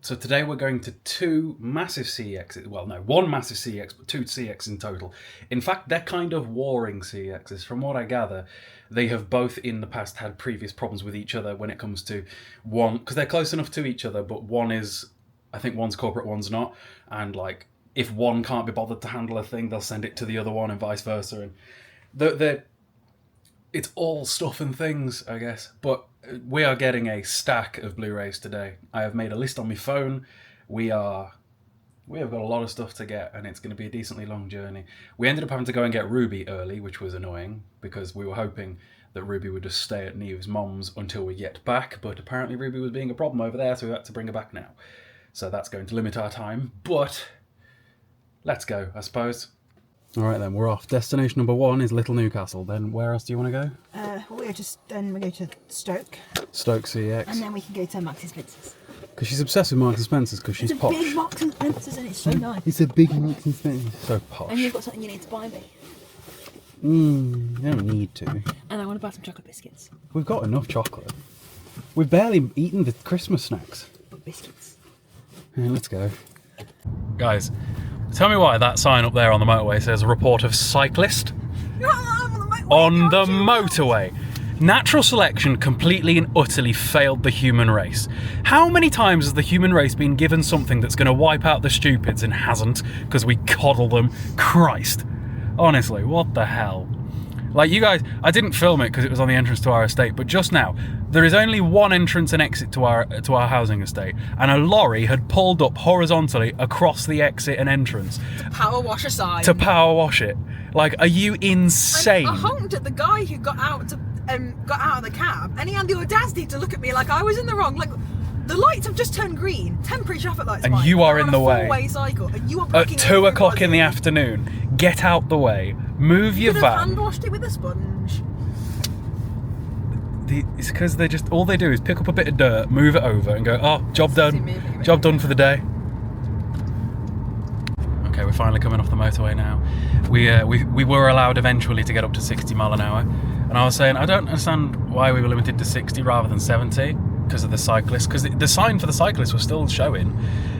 So today we're going to two massive CEXs. Well, no, one massive CEX, but two CEX in total. In fact, they're kind of warring CEXs. From what I gather, they have both in the past had previous problems with each other when it comes to one, because they're close enough to each other, but one is, I think one's corporate, one's not. And like, if one can't be bothered to handle a thing, they'll send it to the other one and vice versa. And it's all stuff and things, I guess. But we are getting a stack of Blu-rays today. I have made a list on my phone. We have got a lot of stuff to get, and it's going to be a decently long journey. We ended up having to go and get Ruby early, which was annoying, because we were hoping that Ruby would just stay at Neve's mum's until we get back, but apparently Ruby was being a problem over there, so we had to bring her back now. So that's going to limit our time, but let's go, I suppose. All right then, we're off. Destination number 1 is Little Newcastle. Then where else do you want to go? We go to Stoke. Stoke CX. And then we can go to Marks and Spencer's. Because she's obsessed with Marks and Spencer's because she's posh. It's a big Marks and Spencer's and it's so nice. It's a big Marks and Spencer's. So posh. And you've got something you need to buy me. You don't need to. And I want to buy some chocolate biscuits. We've got enough chocolate. We've barely eaten the Christmas snacks. But biscuits. Yeah, let's go. Guys, tell me why that sign up there on the motorway says report of cyclist. On the motorway. Natural selection completely and utterly failed the human race. How many times has the human race been given something that's going to wipe out the stupids and hasn't because we coddle them? Christ. Honestly, what the hell? Like, you guys, I didn't film it because it was on the entrance to our estate, but just now, there is only one entrance and exit to our housing estate, and a lorry had pulled up horizontally across the exit and entrance. To power wash a sign. To power wash it. Like, are you insane? I honked at the guy who got out of the cab, and he had the audacity to look at me like I was in the wrong. Like, the lights have just turned green, temporary traffic lights. And you are in the way. On a 4-way cycle, and you are at 2 o'clock in the afternoon. Get out the way. Move your van. You could have hand washed it with a sponge. It's because they just, all they do is pick up a bit of dirt, move it over, and go, oh, job done. Job done for the day. Okay, we're finally coming off the motorway now. We were allowed eventually to get up to 60 mile an hour, and I was saying I don't understand why we were limited to 60 rather than 70 because of the cyclists, because the sign for the cyclists was still showing,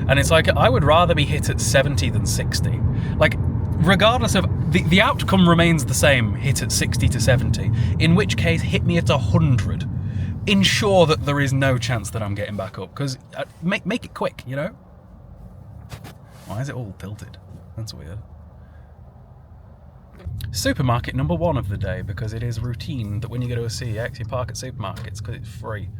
and it's like I would rather be hit at 70 than 60. Like, regardless of the outcome remains the same, hit at 60 to 70, in which case hit me at 100. Ensure that there is no chance that I'm getting back up, because make it quick, you know. Why is it all tilted? That's weird. Supermarket number 1 of the day, because it is routine that when you go to a CEX, you park at supermarkets because it's free.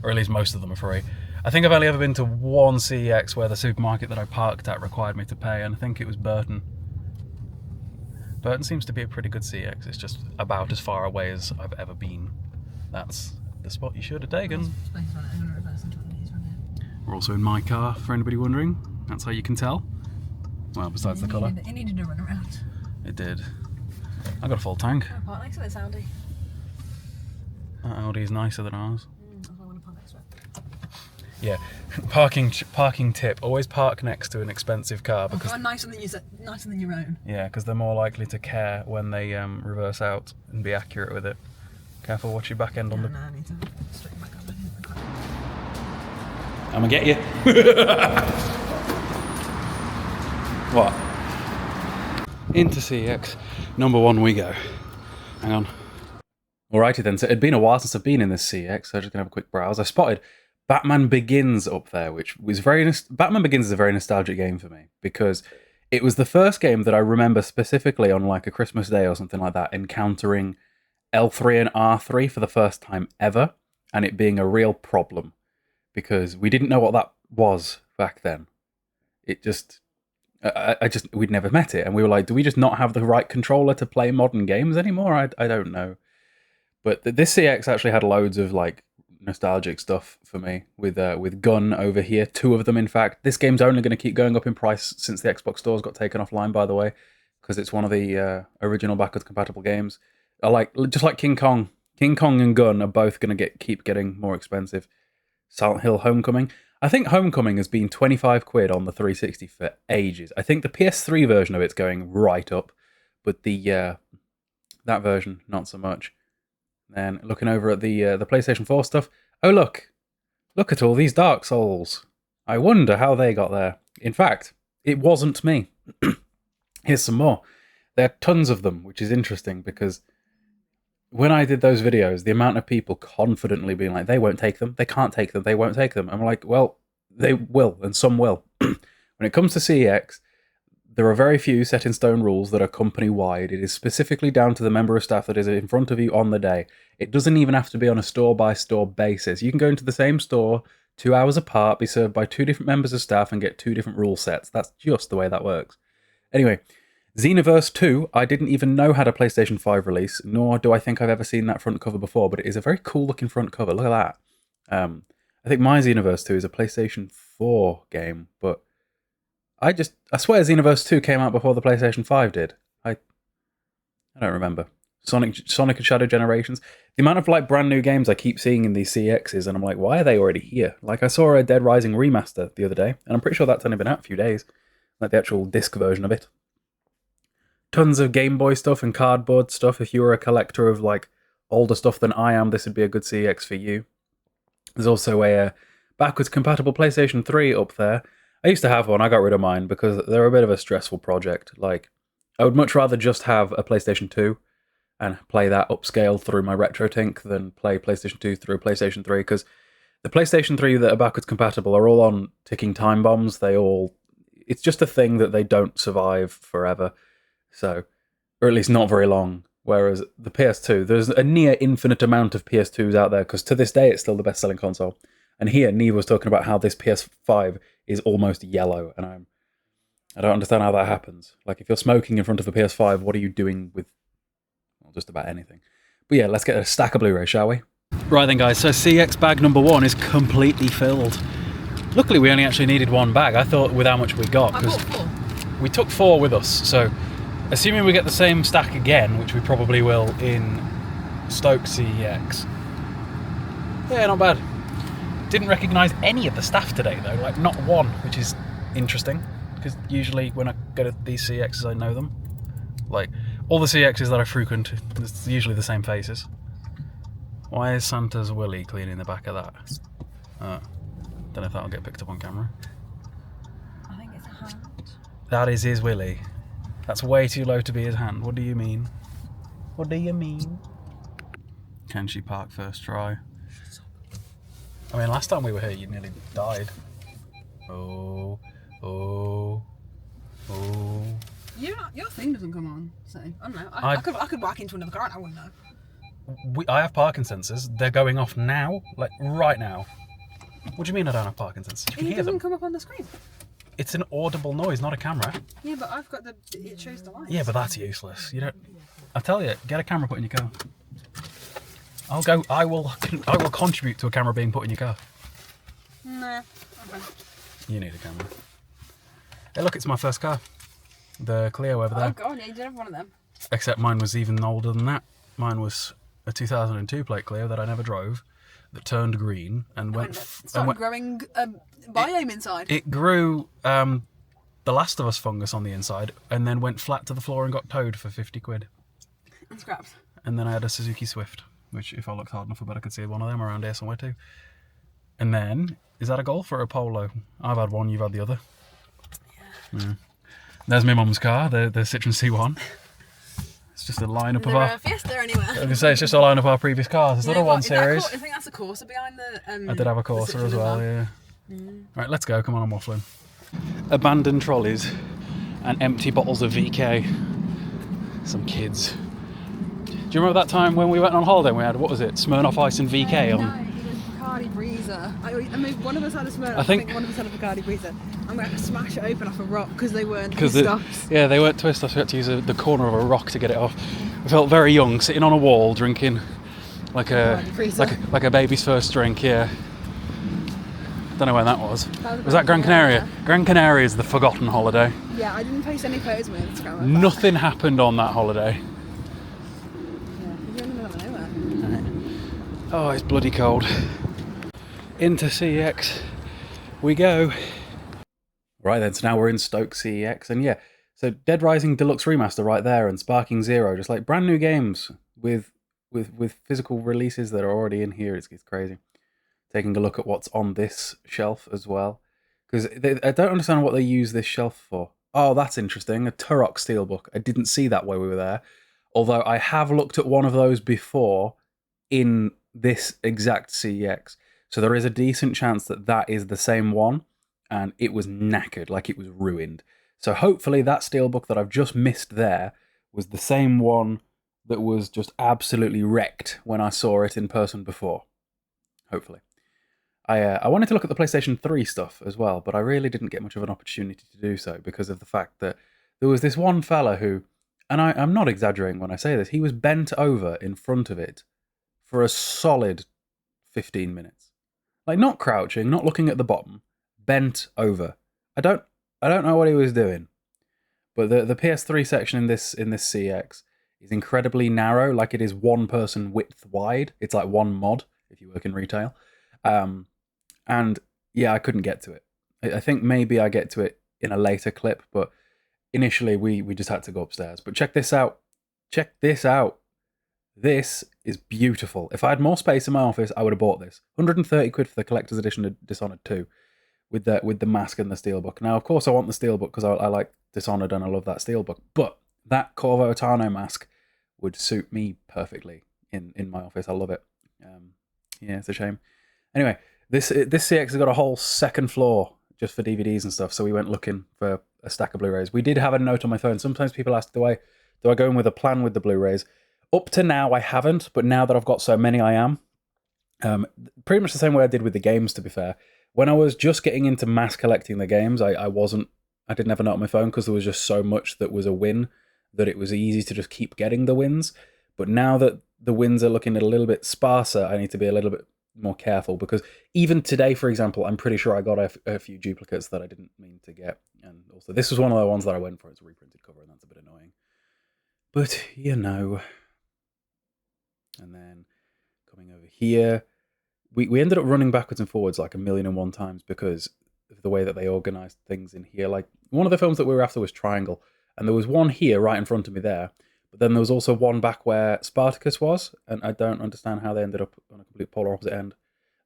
Or at least most of them are free. I think I've only ever been to one CEX where the supermarket that I parked at required me to pay, and I think it was Burton. Burton seems to be a pretty good CEX. It's just about as far away as I've ever been. That's the spot you should have taken. We're also in my car, for anybody wondering. That's how you can tell. Well, besides the colour. It needed to run around. It did. I got a full tank. I park next to this Audi. That Audi is nicer than ours. I want to park next to it. Yeah, parking tip: always park next to an expensive car because nicer than your own. Yeah, because they're more likely to care when they reverse out and be accurate with it. Careful, watch your back end on the. No, I need to straighten back up. I'm gonna get you. What? Into CEX number 1 we go. Hang on. Alrighty then. So it had been a while since I've been in this CEX, so I'm just gonna have a quick browse. I spotted Batman Begins up there, which was Batman Begins is a very nostalgic game for me because it was the first game that I remember specifically on like a Christmas day or something like that, encountering L3 and R3 for the first time ever, and it being a real problem because we didn't know what that was back then. It just, we'd never met it, and we were like, do we just not have the right controller to play modern games anymore? I don't know. But this CX actually had loads of like nostalgic stuff for me with Gun over here, 2 of them in fact. This game's only going to keep going up in price since the Xbox stores got taken offline, by the way, because it's one of the original backwards compatible games. Just like King Kong and Gun are both going to keep getting more expensive. Silent Hill Homecoming. I think Homecoming has been 25 quid on the 360 for ages. I think the PS3 version of it's going right up, but that version not so much. Then looking over at the PlayStation 4 stuff. Oh look at all these Dark Souls. I wonder how they got there. In fact, it wasn't me. Here's some more. There are tons of them, which is interesting because when I did those videos, the amount of people confidently being like, they won't take them, they can't take them, they won't take them. I'm like, well, they will, and some will. When it comes to CEX, there are very few set in stone rules that are company wide. It is specifically down to the member of staff that is in front of you on the day. It doesn't even have to be on a store by store basis. You can go into the same store 2 hours apart, be served by 2 different members of staff, and get 2 different rule sets. That's just the way that works. Anyway, Xenoverse 2, I didn't even know had a PlayStation 5 release, nor do I think I've ever seen that front cover before, but it is a very cool looking front cover. Look at that. I think my Xenoverse 2 is a PlayStation 4 game, but I swear Xenoverse 2 came out before the PlayStation 5 did. I don't remember. Sonic and Shadow Generations. The amount of like brand new games I keep seeing in these CEXs, and I'm like, why are they already here? Like I saw a Dead Rising remaster the other day, and I'm pretty sure that's only been out a few days. Like the actual disc version of it. Tons of Game Boy stuff and cardboard stuff. If you were a collector of like older stuff than I am, this would be a good CEX for you. There's also a backwards compatible PlayStation 3 up there. I used to have one, I got rid of mine because they're a bit of a stressful project. Like, I would much rather just have a PlayStation 2 and play that upscale through my RetroTink than play PlayStation 2 through PlayStation 3, because the PlayStation 3 that are backwards compatible are all on ticking time bombs. It's just a thing that they don't survive forever. So, or at least not very long. Whereas the PS2, there's a near infinite amount of PS2s out there, because to this day it's still the best-selling console. And here, Neve was talking about how this PS5 is almost yellow, and I don't understand how that happens. Like, if you're smoking in front of a PS5, what are you doing with, well, just about anything? But yeah, let's get a stack of Blu-ray, shall we? Right then, guys, so CX bag number 1 is completely filled. Luckily, we only actually needed 1 bag. I thought with how much we got, because we took 4 with us, so assuming we get the same stack again, which we probably will in Stoke CX. Yeah, not bad. Didn't recognise any of the staff today though, like not one, which is interesting, because usually when I go to these CXs I know them. Like, all the CXs that I frequent, it's usually the same faces. Why is Santa's Willy cleaning the back of that? Don't know if that'll get picked up on camera. I think it's a hand. That is his Willy. That's way too low to be his hand. What do you mean? What do you mean? Can she park first try? I mean, last time we were here, you nearly died. Oh. Your thing doesn't come on, so I don't know. I could whack into another car and I wouldn't know. I have parking sensors. They're going off now, like right now. What do you mean I don't have parking sensors? You can hear them. It doesn't come up on the screen. It's an audible noise, not a camera. Yeah, but I've got it shows the lights. Yeah, but that's useless. You don't. I tell you, get a camera put in your car. I will contribute to a camera being put in your car. Nah. Okay. You need a camera. Hey, look, it's my first car. The Clio over there. Oh god, yeah, you did have one of them. Except mine was even older than that. Mine was a 2002 plate Clio that I never drove, that turned green and started growing biome inside. It grew the Last of Us fungus on the inside, and then went flat to the floor and got towed for 50 quid. And scrapped. And then I had a Suzuki Swift, which if I looked hard enough, I bet I could see one of them around here somewhere too. And then, is that a Golf or a Polo? I've had one, you've had the other. Yeah. There's my mum's car, the Citroen C1. It's just a lineup of our... Fiesta anywhere. I was going to say, it's just a lineup of our previous cars. There's another 1 Series. I think that's a Corsa behind the... I did have a Corsa as well, yeah. Right, let's go. Come on, I'm waffling. Abandoned trolleys and empty bottles of VK. Some kids. Do you remember that time when we went on holiday and we had, what was it, Smirnoff Ice and VK on? No, it was Bacardi Breezer. I mean, one of us had a Smirnoff, I think one of us had a Bacardi Breezer. I'm going to smash it open off a rock because they weren't twist-offs. Yeah, they weren't twist-offs. We had to use the corner of a rock to get it off. I felt very young, sitting on a wall, drinking like a baby's first drink, yeah. Don't know when that was. Was that Gran Canaria? Gran Canaria is the forgotten holiday. Yeah, I didn't post any photos with Instagram. Nothing happened on that holiday. Yeah, you're in the middle of nowhere. Oh, it's bloody cold. Into CEX we go. Right then, so now we're in Stoke CEX, and yeah, so Dead Rising Deluxe Remaster right there, and Sparking Zero, just like brand new games with physical releases that are already in here. It's crazy. Taking a look at what's on this shelf as well. Because I don't understand what they use this shelf for. Oh, that's interesting. A Turok Steelbook. I didn't see that while we were there. Although I have looked at one of those before in this exact CEX. So there is a decent chance that that is the same one. And it was knackered, like it was ruined. So hopefully that Steelbook that I've just missed there was the same one that was just absolutely wrecked when I saw it in person before. Hopefully. I wanted to look at the PlayStation 3 stuff as well, but I really didn't get much of an opportunity to do so because of the fact that there was this one fella who, and I'm not exaggerating when I say this, he was bent over in front of it for a solid 15 minutes. Like, not crouching, not looking at the bottom, bent over. I don't know what he was doing, but the PS3 section in this CX is incredibly narrow, like it is one person width wide. It's like one mod if you work in retail. And yeah, I couldn't get to it. I think maybe I get to it in a later clip, but initially we just had to go upstairs. But check this out. Check this out. This is beautiful. If I had more space in my office, I would have bought this. 130 quid for the collector's edition of Dishonored 2 with the mask and the steelbook. Now, of course, I want the steelbook because I like Dishonored and I love that steelbook. But that Corvo Tano mask would suit me perfectly in my office. I love it. Yeah, it's a shame. Anyway, this CX has got a whole second floor just for DVDs and stuff, so we went looking for a stack of Blu-rays. We did have a note on my phone. Sometimes people ask, do I go in with a plan with the Blu-rays? Up to now, I haven't, but now that I've got so many, I am. Pretty much the same way I did with the games, to be fair. When I was just getting into mass collecting the games, I didn't have a note on my phone because there was just so much that was a win that it was easy to just keep getting the wins. But now that the wins are looking a little bit sparser, I need to be a little bit more careful, because even today, for example, I'm pretty sure I got a few duplicates that I didn't mean to get. And also, this was one of the ones that I went for. It's a reprinted cover, and that's a bit annoying. But, you know. And then, coming over here, we ended up running backwards and forwards like 1,000,001 times because of the way that they organised things in here. Like, one of the films that we were after was Triangle, and there was one here right in front of me there. But then there was also one back where Spartacus was, and I don't understand how they ended up on a complete polar opposite end.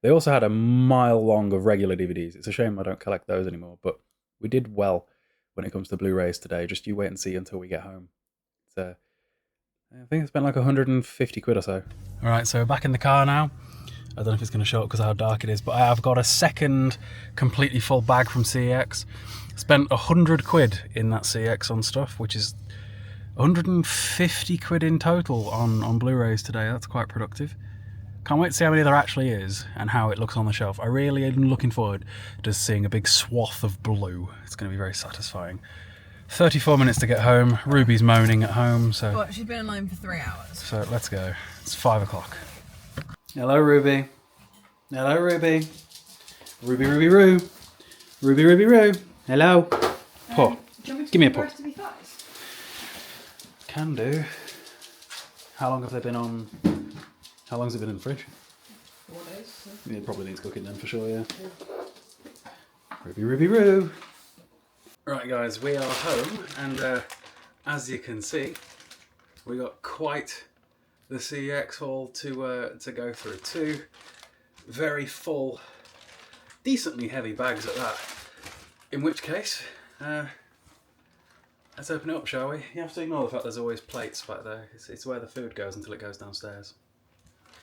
They also had a mile long of regular DVDs. It's a shame I don't collect those anymore, but we did well when it comes to Blu-rays today. Just you wait and see until we get home. I think it's been like 150 quid or so. All right, so we're back in the car now. I don't know if it's going to show up because of how dark it is, but I have got a second completely full bag from CEX. Spent 100 quid in that CEX on stuff, which is 150 quid in total on Blu-rays today. That's quite productive. Can't wait to see how many there actually is and how it looks on the shelf. I really am looking forward to seeing a big swath of blue. It's going to be very satisfying. 34 minutes to get home. Ruby's moaning at home, so... What, she's been online for 3 hours. So let's go. It's 5 o'clock. Hello, Ruby. Hello, Ruby. Ruby, Ruby, Roo. Ruby, Ruby, Roo. Hello. Paw. Give me a paw. Can do. How long have they been on? How long has it been in the fridge? 4 days. So. Yeah, it probably needs cooking then for sure, yeah. Ruby, Ruby, Roo. Right, guys, we are home, and as you can see, we got quite the CEX haul to go through. 2 very full, decently heavy bags at that. In which case, let's open it up, shall we? You have to ignore the fact there's always plates back there. It's where the food goes until it goes downstairs.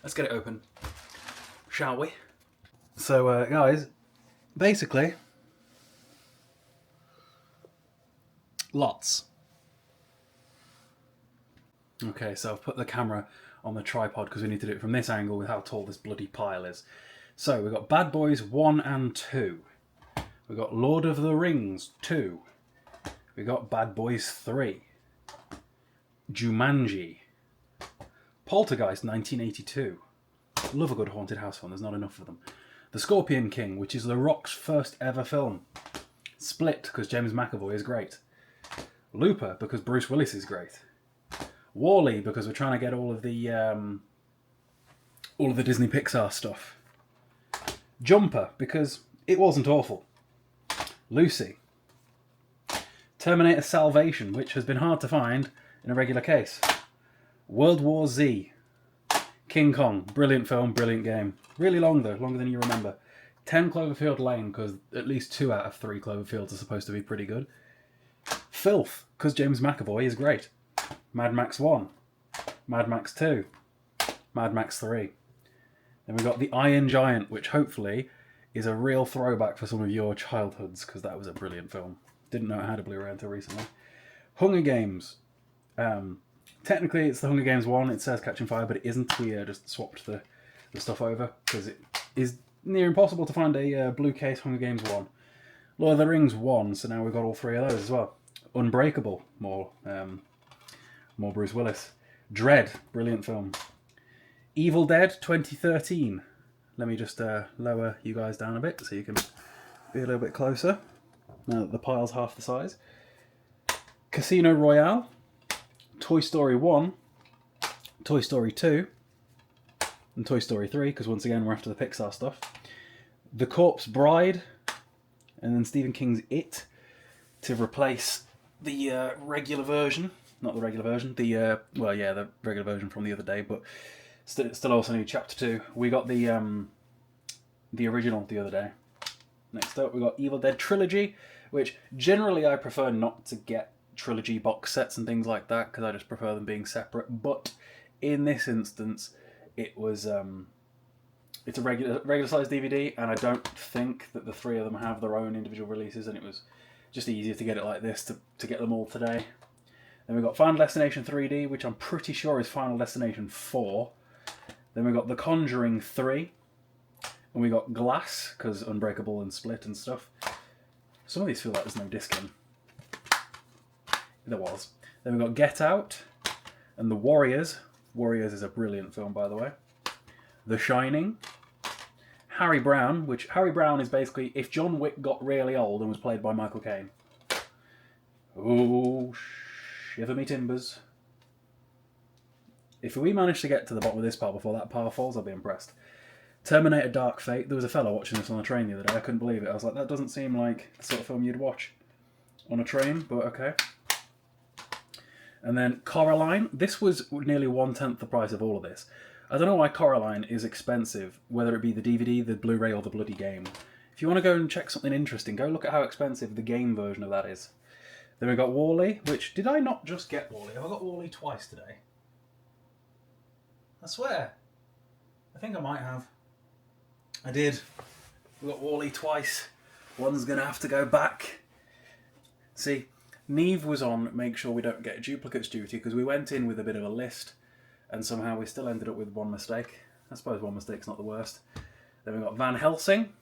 Let's get it open, shall we? So, guys, basically, lots. Okay, so I've put the camera on the tripod because we need to do it from this angle with how tall this bloody pile is. So, we've got Bad Boys 1 and 2. We've got Lord of the Rings 2. We got Bad Boys 3, Jumanji, Poltergeist 1982. Love a good haunted house film, there's not enough of them. The Scorpion King, which is The Rock's first ever film. Split, because James McAvoy is great. Looper, because Bruce Willis is great. Wall-E, because we're trying to get all of the Disney Pixar stuff. Jumper, because it wasn't awful. Lucy. Terminator Salvation, which has been hard to find in a regular case. World War Z. King Kong, brilliant film, brilliant game. Really long though, longer than you remember. 10 Cloverfield Lane, because at least 2 out of 3 Cloverfields are supposed to be pretty good. Filth, because James McAvoy is great. Mad Max 1. Mad Max 2. Mad Max 3. Then we've got The Iron Giant, which hopefully is a real throwback for some of your childhoods, because that was a brilliant film. Didn't know it had a Blu-ray until recently. Hunger Games. Technically, it's the Hunger Games 1. It says Catching Fire, but it isn't. We just swapped the stuff over, because it is near impossible to find a blue case Hunger Games 1. Lord of the Rings 1, so now we've got all 3 of those as well. Unbreakable, more Bruce Willis. Dread, brilliant film. Evil Dead 2013. Let me just lower you guys down a bit so you can be a little bit closer. Now that the pile's half the size. Casino Royale. Toy Story 1. Toy Story 2. And Toy Story 3, because once again we're after the Pixar stuff. The Corpse Bride. And then Stephen King's It, to replace the regular version. Not the regular version, the regular version from the other day, but still also need Chapter 2. We got the original the other day. Next up, we got Evil Dead Trilogy, which generally I prefer not to get trilogy box sets and things like that, because I just prefer them being separate. But in this instance, it was it's a regular size DVD, and I don't think that the 3 of them have their own individual releases, and it was just easier to get it like this to get them all today. Then we've got Final Destination 3D, which I'm pretty sure is Final Destination 4. Then we've got The Conjuring 3. And we got Glass, because Unbreakable and Split and stuff. Some of these feel like there's no disc in. There was. Then we've got Get Out. And The Warriors. Warriors is a brilliant film, by the way. The Shining. Harry Brown, which Harry Brown is basically if John Wick got really old and was played by Michael Caine. Oh, shiver me timbers. If we manage to get to the bottom of this part before that power falls, I'll be impressed. Terminator Dark Fate. There was a fellow watching this on a train the other day. I couldn't believe it. I was like, that doesn't seem like the sort of film you'd watch on a train, but okay. And then Coraline. This was nearly 1/10 the price of all of this. I don't know why Coraline is expensive, whether it be the DVD, the Blu-ray, or the bloody game. If you want to go and check something interesting, go look at how expensive the game version of that is. Then we've got WALL-E, which... Did I not just get WALL-E? Have I got WALL-E twice today? I swear. I think I might have. I did. We got WALL-E twice. One's going to have to go back. See, Neve was on make sure we don't get duplicates duty, because we went in with a bit of a list, and somehow we still ended up with one mistake. I suppose one mistake's not the worst. Then we've got Van Helsing.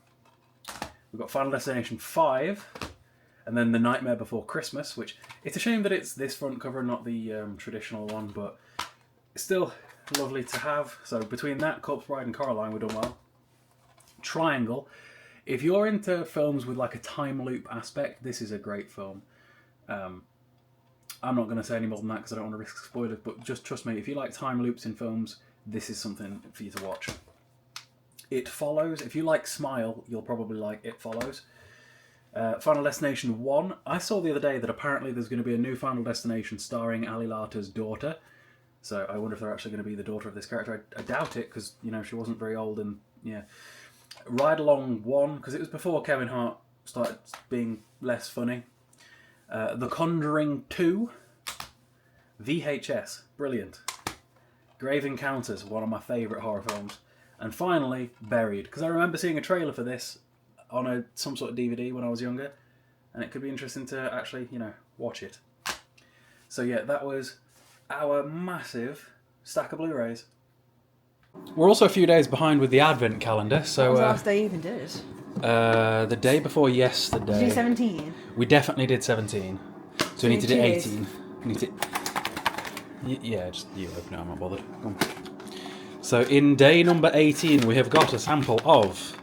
We've got Final Destination 5. And then The Nightmare Before Christmas, which... It's a shame that it's this front cover, not the traditional one, but it's still lovely to have. So between that, Corpse Bride and Coraline, we're done well. Triangle. If you're into films with like a time loop aspect, this is a great film. I'm not going to say any more than that because I don't want to risk spoilers, but just trust me, if you like time loops in films, this is something for you to watch. It Follows. If you like Smile, you'll probably like It Follows. Final Destination 1. I saw the other day that apparently there's going to be a new Final Destination starring Ali Larter's daughter. So I wonder if they're actually going to be the daughter of this character. I doubt it, because, you know, she wasn't very old, and, yeah. Ride Along 1, because it was before Kevin Hart started being less funny. The Conjuring 2. VHS. Brilliant. Grave Encounters, one of my favourite horror films. And finally, Buried, because I remember seeing a trailer for this on some sort of DVD when I was younger, and it could be interesting to actually, you know, watch it. So yeah, that was our massive stack of Blu-rays. We're also a few days behind with the Advent calendar, so... What was the last day you even did? The day before yesterday. Did you do 17? We definitely did 17. So we need to do 18. We need to... Yeah, just you open it, I'm not bothered. Come on. So in day number 18, we have got a sample of...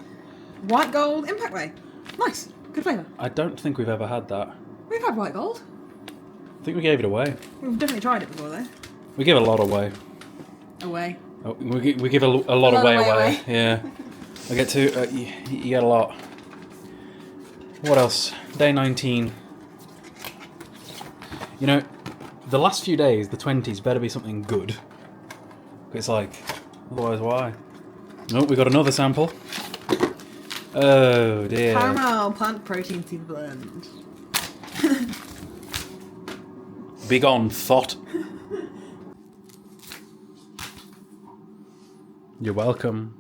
White Gold Impact Way. Nice. Good flavour. I don't think we've ever had that. We've had White Gold. I think we gave it away. We've definitely tried it before, though. We give a lot away. Away. Oh, we give a lot away. Yeah. I get to... you get a lot. What else? Day 19. You know, the last few days, the 20s, better be something good. It's like, otherwise why? Oh, we got another sample. Oh dear. Caramel plant protein tea blend. Begone, thought. You're welcome.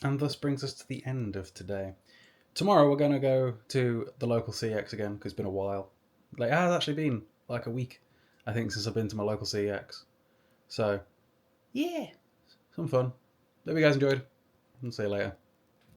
And thus brings us to the end of today. Tomorrow we're going to go to the local CEX again, because it's been a while. Like, it has actually been like a week, I think, since I've been to my local CEX. So, yeah, some fun. Hope you guys enjoyed. And see you later.